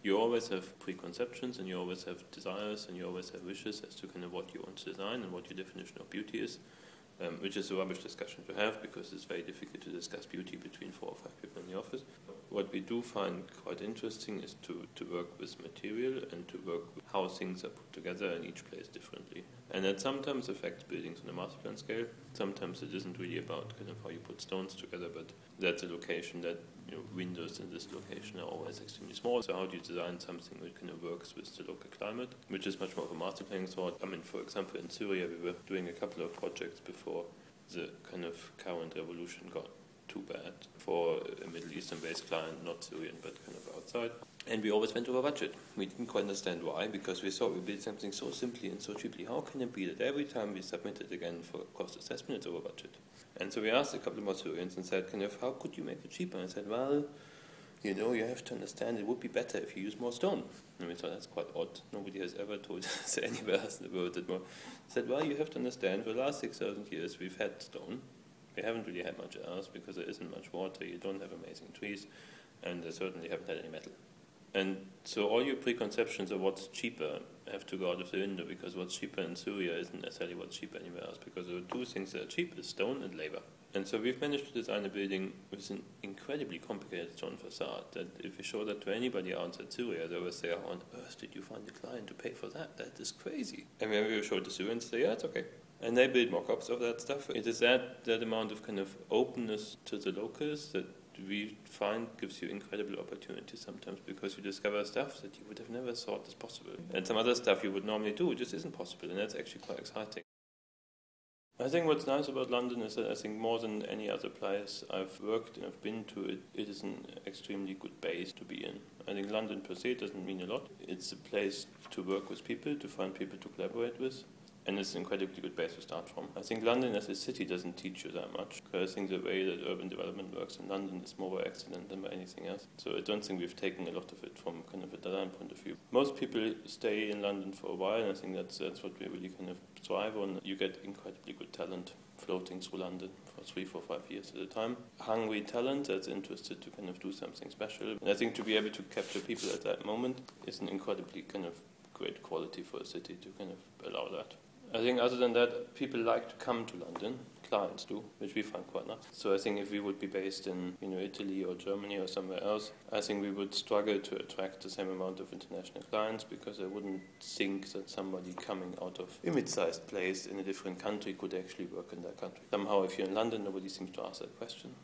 You always have preconceptions, and you always have desires, and you always have wishes as to kind of what you want to design and what your definition of beauty is, which is a rubbish discussion to have because it's very difficult to discuss beauty between 4 or 5 people in the office. What we do find quite interesting is to work with material and to work with how things are put together in each place differently. And that sometimes affects buildings on a master plan scale. Sometimes it isn't really about kind of how you put stones together, but that's a location that, you know, windows in this location are always extremely small. So how do you design something that kind of works with the local climate, which is much more of a master planning thought. I mean, for example, in Syria, we were doing a couple of projects before the kind of current revolution got too bad for a Middle Eastern-based client, not Syrian, but kind of outside. And we always went over budget. We didn't quite understand why, because we thought we built something so simply and so cheaply. How can it be that every time we submit it again for cost assessment, it's over budget? And so we asked a couple more Syrians and said, kind of, how could you make it cheaper? And I said, well, you know, you have to understand it would be better if you use more stone. And we thought that's quite odd. Nobody has ever told us anywhere else in the world that more. I said, well, you have to understand, for the last 6,000 years we've had stone. We haven't really had much else because there isn't much water, you don't have amazing trees, and they certainly haven't had any metal. And so all your preconceptions of what's cheaper have to go out of the window, because what's cheaper in Syria isn't necessarily what's cheaper anywhere else, because there are two things that are cheap, is stone and labor. And so we've managed to design a building with an incredibly complicated stone facade that if we show that to anybody outside Syria, they will say, how on earth did you find a client to pay for that? That is crazy. And when we show it to Syrians, they say, yeah, it's okay. And they build mock-ups of that stuff. It is that amount of kind of openness to the locals that we find gives you incredible opportunities sometimes, because you discover stuff that you would have never thought is possible. And some other stuff you would normally do just isn't possible, and that's actually quite exciting. I think what's nice about London is that I think more than any other place I've worked and I've been to, it is an extremely good base to be in. I think London per se doesn't mean a lot. It's a place to work with people, to find people to collaborate with. And it's an incredibly good base to start from. I think London as a city doesn't teach you that much, because I think the way that urban development works in London is more by accident than by anything else. So I don't think we've taken a lot of it from kind of a design point of view. Most people stay in London for a while, and I think that's what we really kind of thrive on. You get incredibly good talent floating through London for 3, 4, 5 years at a time. Hungry talent that's interested to kind of do something special. And I think to be able to capture people at that moment is an incredibly kind of great quality for a city to kind of allow that. I think other than that, people like to come to London, clients do, which we find quite nice. So I think if we would be based in, you know, Italy or Germany or somewhere else, I think we would struggle to attract the same amount of international clients, because I wouldn't think that somebody coming out of a mid-sized place in a different country could actually work in that country. Somehow if you're in London, nobody seems to ask that question.